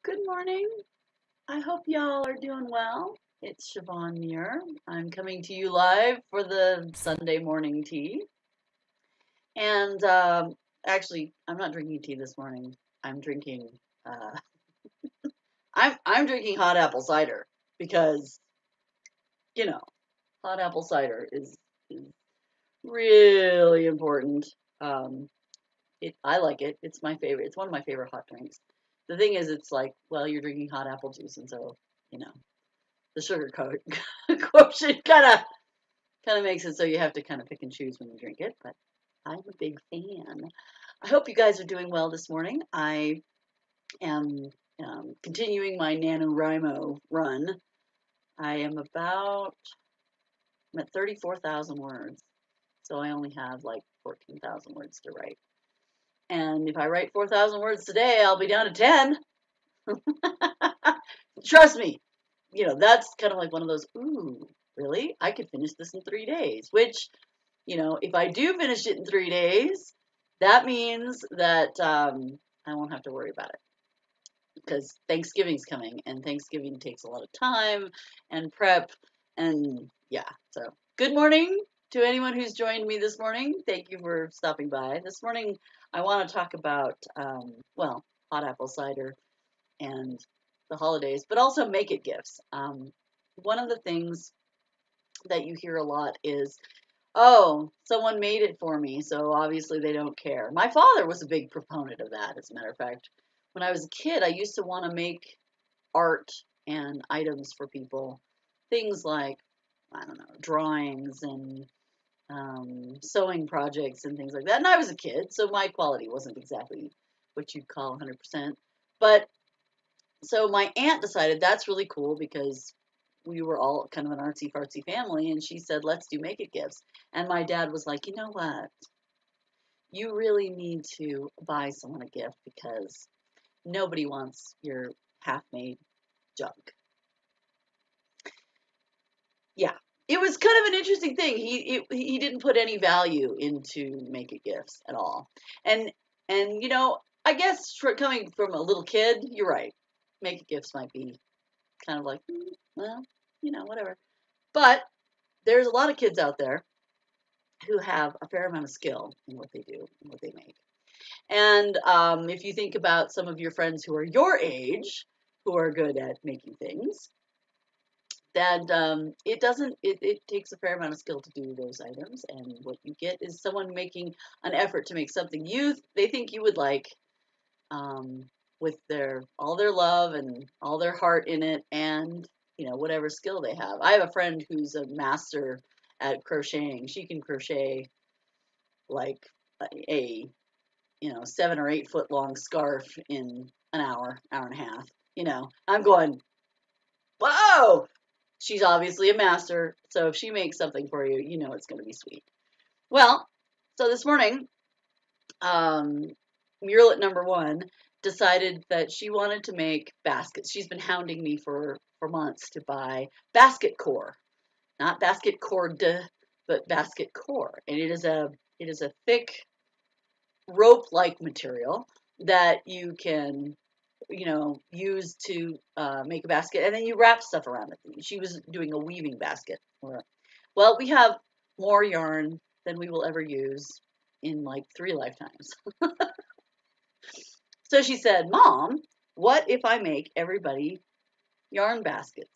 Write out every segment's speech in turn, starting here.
Good morning. I hope y'all are doing well. It's Siobhan Muir. I'm coming to you live for the Sunday morning tea. And actually, I'm not drinking tea this morning. I'm drinking uh, I'm drinking hot apple cider because you know hot apple cider is really important. Um, I like it. It's my favorite. It's one of my favorite hot drinks. The thing is, it's like, well, you're drinking hot apple juice, and so you know the sugar quotient kind of makes it so you have to kind of pick and choose when you drink it. But I'm a big fan. I hope you guys are doing well this morning. I am continuing my NaNoWriMo run. I'm at 34,000 words, so I only have like 14,000 words to write. And if I write 4,000 words today, I'll be down to 10. Trust me, that's kind of like one of those, ooh, really? I could finish this in 3 days, which, if I do finish it in 3 days, that means that I won't have to worry about it because Thanksgiving's coming and Thanksgiving takes a lot of time and prep. And yeah, so good morning to anyone who's joined me this morning. Thank you for stopping by. This morning, I want to talk about, hot apple cider and the holidays, but also make it gifts. One of the things that you hear a lot is, oh, someone made it for me, so obviously they don't care. My father was a big proponent of that, as a matter of fact. When I was a kid, I used to want to make art and items for people. Things like, I don't know, drawings and sewing projects and things like that. And I was a kid, so my quality wasn't exactly what you'd call 100%. But so my aunt decided that's really cool because we were all kind of an artsy fartsy family, and she said, let's do make it gifts. And my dad was like, you know what? You really need to buy someone a gift because nobody wants your half made junk. Yeah. It was kind of an interesting thing. He didn't put any value into make it gifts at all. And I guess coming from a little kid, you're right. Make it gifts might be kind of like, well, whatever. But there's a lot of kids out there who have a fair amount of skill in what they do and what they make. And if you think about some of your friends who are your age, who are good at making things, that it takes a fair amount of skill to do those items. And what you get is someone making an effort to make something they think you would like, with all their love and all their heart in it, and whatever skill they have. I have a friend who's a master at crocheting. She can crochet like a 7 or 8 foot long scarf in an hour and a half. I'm going, whoa. She's obviously a master, so if she makes something for you, it's going to be sweet. Well, so this morning, Murlet number one decided that she wanted to make baskets. She's been hounding me for months to buy basket core, not basket cord, but basket core. And it is a thick rope-like material that you can use to make a basket, and then you wrap stuff around it. She was doing a weaving basket. Well, we have more yarn than we will ever use in like 3 lifetimes. So she said, Mom, what if I make everybody yarn baskets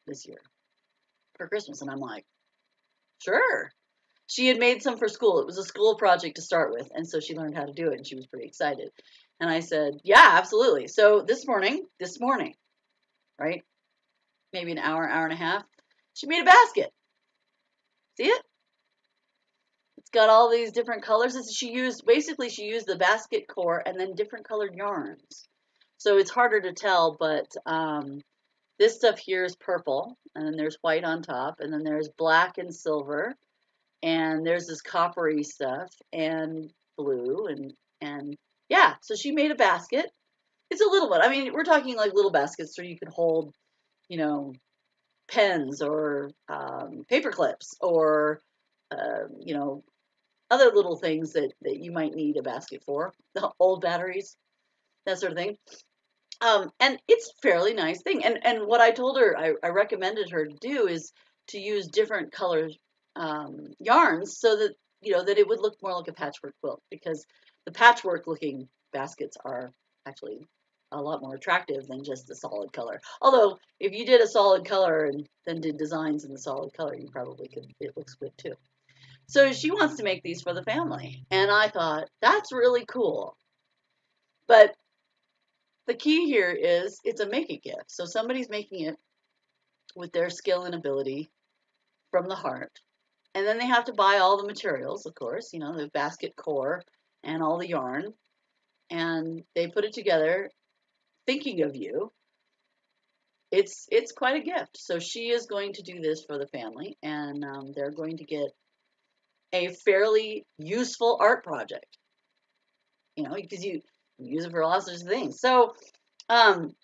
this year for Christmas? And I'm like, sure. She had made some for school. It was a school project to start with, and so she learned how to do it, and she was pretty excited. And I said, yeah, absolutely. So this morning, right, maybe an hour and a half, she made a basket. See it? It's got all these different colors. She used the basket core and then different colored yarns. So it's harder to tell, but this stuff here is purple, and then there's white on top, and then there's black and silver, and there's this coppery stuff and blue, and yeah. So she made a basket. It's a little one. I mean, we're talking like little baskets so you could hold, pens or paper clips or other little things that you might need a basket for, the old batteries, that sort of thing. And it's a fairly nice thing. And what I told her, I recommended her to do is to use different color yarns so that that it would look more like a patchwork quilt, because the patchwork looking baskets are actually a lot more attractive than just a solid color. Although if you did a solid color and then did designs in the solid color, you probably could. It looks good too. So she wants to make these for the family, and I thought that's really cool. But the key here is it's a make it gift. So somebody's making it with their skill and ability from the heart. And then they have to buy all the materials, of course, the basket core and all the yarn. And they put it together thinking of you. It's quite a gift. So she is going to do this for the family, and they're going to get a fairly useful art project, because you use it for lots of things. So um,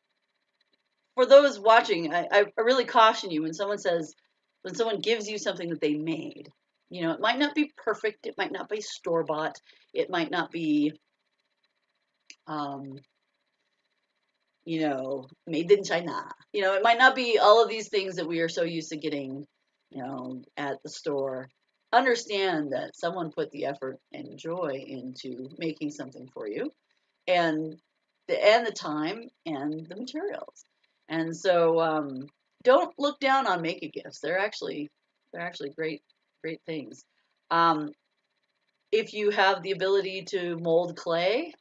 for those watching, I really caution you when someone gives you something that they made. It might not be perfect, it might not be store-bought, it might not be, um, made in China. It might not be all of these things that we are so used to getting, at the store. Understand that someone put the effort and joy into making something for you, and the time and the materials. And so don't look down on make it gifts. They're actually great things. Um, if you have the ability to mold clay,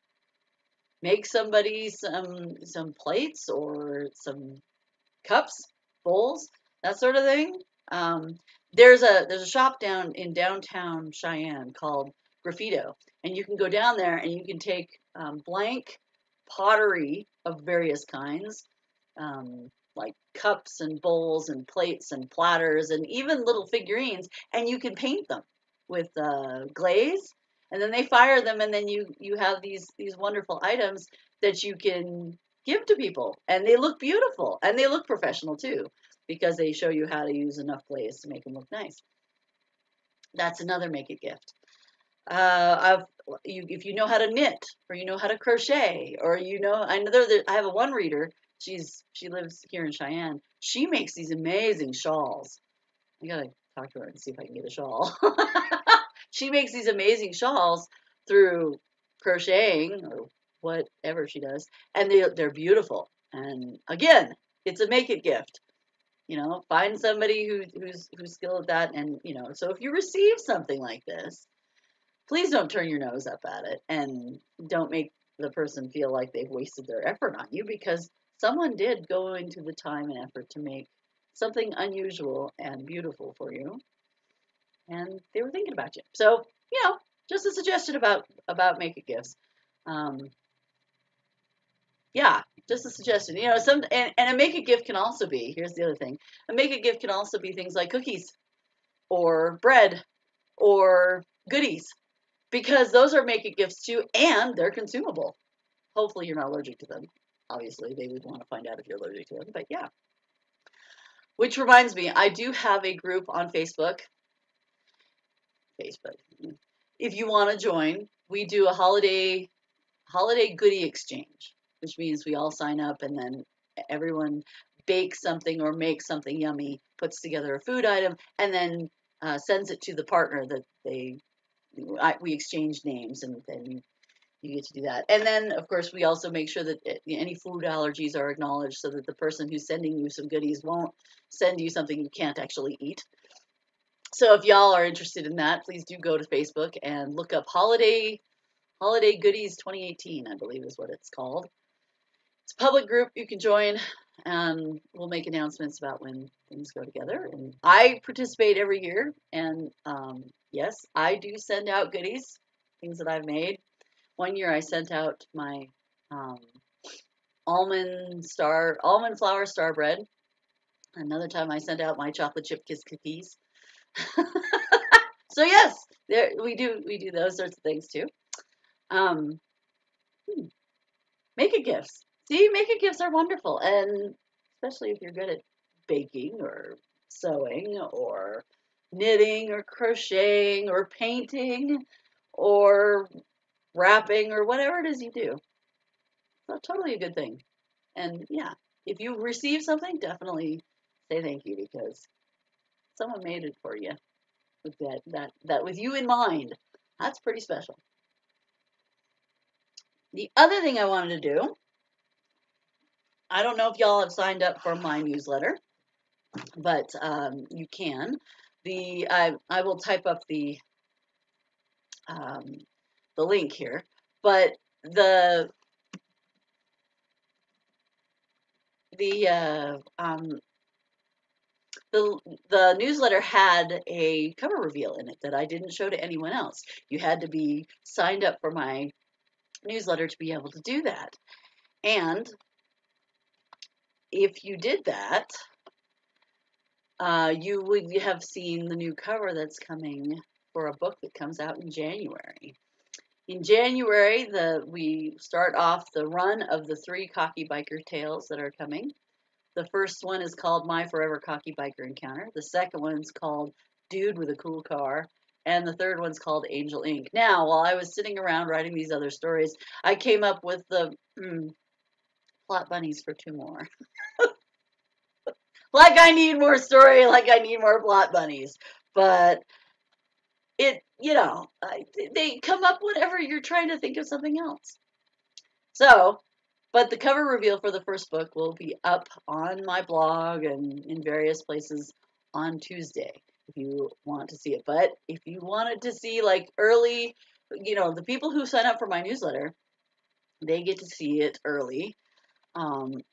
make somebody some plates or some cups, bowls, that sort of thing. Um, there's a shop down in downtown Cheyenne called Graffito, and you can go down there and you can take blank pottery of various kinds, like cups and bowls and plates and platters and even little figurines, and you can paint them with glaze, and then they fire them, and then you have these wonderful items that you can give to people, and they look beautiful and they look professional too, because they show you how to use enough glaze to make them look nice. That's another make it gift. If you know how to knit, or you know how to crochet, or I know I have a one reader. She lives here in Cheyenne. She makes these amazing shawls. I gotta talk to her and see if I can get a shawl. She makes these amazing shawls through crocheting or whatever she does, and they're beautiful. And again, it's a make it gift. Find somebody who's skilled at that, and so if you receive something like this, please don't turn your nose up at it, and don't make the person feel like they've wasted their effort on you, because someone did go into the time and effort to make something unusual and beautiful for you, and they were thinking about you. So, just a suggestion about make it gifts. Um, yeah, just a suggestion. And a make it gift can also be, here's the other thing. A make it gift can also be things like cookies or bread or goodies, because those are make it gifts too, and they're consumable. Hopefully you're not allergic to them. Obviously, they would want to find out if you're allergic to them, but yeah. Which reminds me, I do have a group on Facebook. If you want to join, we do a holiday goodie exchange, which means we all sign up, and then everyone bakes something or makes something yummy, puts together a food item, and then sends it to the partner that we exchange names, and then you get to do that. And then, of course, we also make sure that any food allergies are acknowledged, so that the person who's sending you some goodies won't send you something you can't actually eat. So if y'all are interested in that, please do go to Facebook and look up Holiday Goodies 2018, I believe is what it's called. It's a public group you can join, and we'll make announcements about when things go together. And I participate every year, and yes, I do send out goodies, things that I've made. One year I sent out my um, almond flour star bread. Another time I sent out my chocolate chip kiss cookies. So yes, we do those sorts of things too. Um, Make it gifts. See, make it gifts are wonderful, and especially if you're good at baking or sewing or knitting or crocheting or painting or wrapping or whatever it is you do. So totally a good thing. And yeah, if you receive something, definitely say thank you because someone made it for you with that with you in mind. That's pretty special. The other thing I wanted to do, I don't know if y'all have signed up for my newsletter, but you can. I will type up um, the link here, but the uh, um, the the newsletter had a cover reveal in it that I didn't show to anyone else. You had to be signed up for my newsletter to be able to do that. And if you did that, you would have seen the new cover that's coming for a book that comes out in January. In January, we start off the run of the 3 Cocky Biker tales that are coming. The first one is called My Forever Cocky Biker Encounter. The second one's called Dude with a Cool Car. And the third one's called Angel Ink. Now, while I was sitting around writing these other stories, I came up with the plot bunnies for 2 more. Like I need more story, like I need more plot bunnies. But they come up whenever you're trying to think of something else. So, but the cover reveal for the first book will be up on my blog and in various places on Tuesday if you want to see it. But if you wanted to see like early, the people who sign up for my newsletter, they get to see it early. And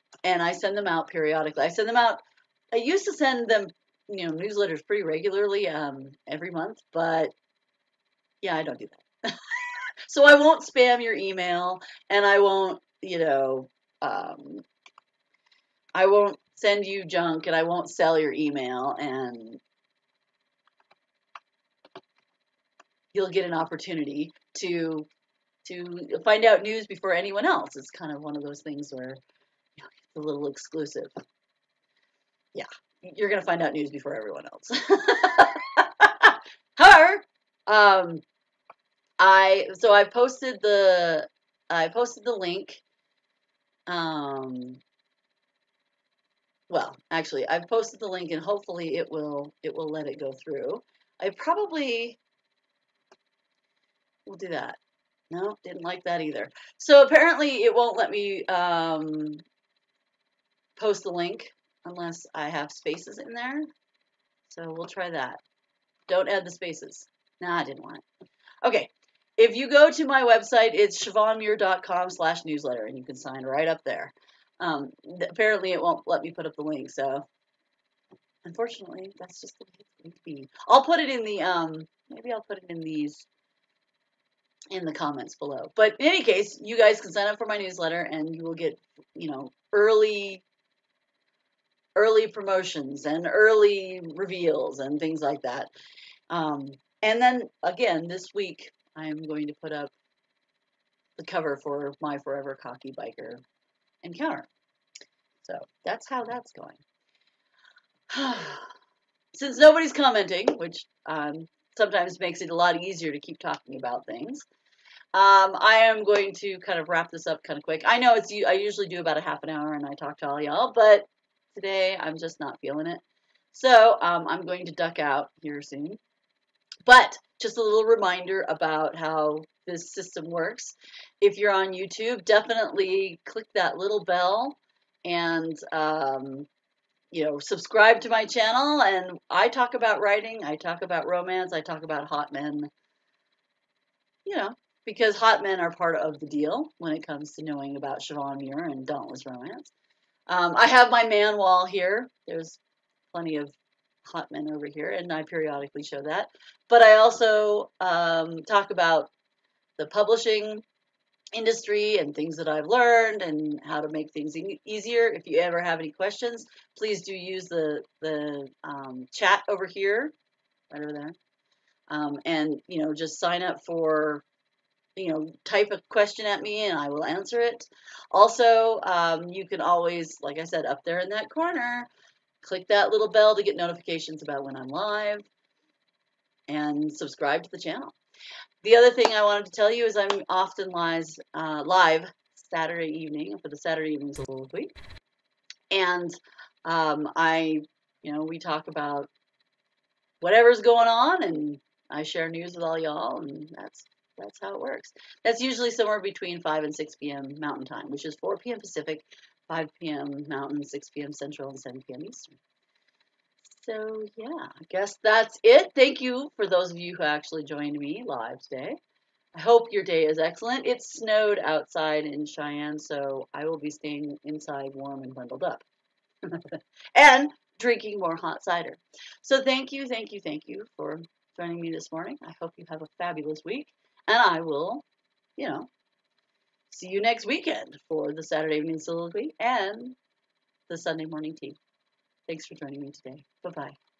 I send them out periodically. I used to send them, newsletters pretty regularly, every month, but yeah, I don't do that. So I won't spam your email and um, I won't send you junk and I won't sell your email and you'll get an opportunity to find out news before anyone else. It's kind of one of those things where it's a little exclusive. Yeah, you're going to find out news before everyone else. However, I posted the link. Well, actually, I've posted the link and hopefully it will let it go through. I probably will do that. No, didn't like that either. So apparently it won't let me post the link unless I have spaces in there. So we'll try that. Don't add the spaces. Nah, I didn't want it. Okay. If you go to my website, it's siobhanmuir.com/newsletter, and you can sign right up there. Apparently, it won't let me put up the link, so unfortunately, that's just the way it's going to be. I'll put it in the maybe I'll put it in in the comments below. But in any case, you guys can sign up for my newsletter, and you will get early promotions and early reveals and things like that. And then again, this week I'm going to put up the cover for My Forever Cocky Biker Encounter. So that's how that's going. Since nobody's commenting, which sometimes makes it a lot easier to keep talking about things, I am going to kind of wrap this up kind of quick. I know I usually do about a half an hour and I talk to all y'all, but today I'm just not feeling it. So I'm going to duck out here soon. But just a little reminder about how this system works. If you're on YouTube, definitely click that little bell and subscribe to my channel. And I talk about writing, I talk about romance, I talk about hot men, because hot men are part of the deal when it comes to knowing about Siobhan Muir and Dauntless Romance. I have my man wall here. There's plenty of hot men over here, and I periodically show that. But I also talk about the publishing industry and things that I've learned and how to make things easier. If you ever have any questions, please do use the chat over here, right over there, and just sign up for type a question at me and I will answer it. Also, you can always, like I said, up there in that corner, click that little bell to get notifications about when I'm live and subscribe to the channel. The other thing I wanted to tell you is I'm often live Saturday evening for the Saturday evening soliloquy. And we talk about whatever's going on, and I share news with all y'all, and that's how it works. That's usually somewhere between 5 and 6 p.m. Mountain Time, which is 4 p.m. Pacific, 5 p.m. Mountain, 6 p.m. Central, and 7 p.m. Eastern. So yeah, I guess that's it. Thank you for those of you who actually joined me live today. I hope your day is excellent. It snowed outside in Cheyenne, so I will be staying inside warm and bundled up. And drinking more hot cider. So thank you for joining me this morning. I hope you have a fabulous week. And I will, see you next weekend for the Saturday evening soliloquy and the Sunday morning tea. Thanks for joining me today. Bye-bye.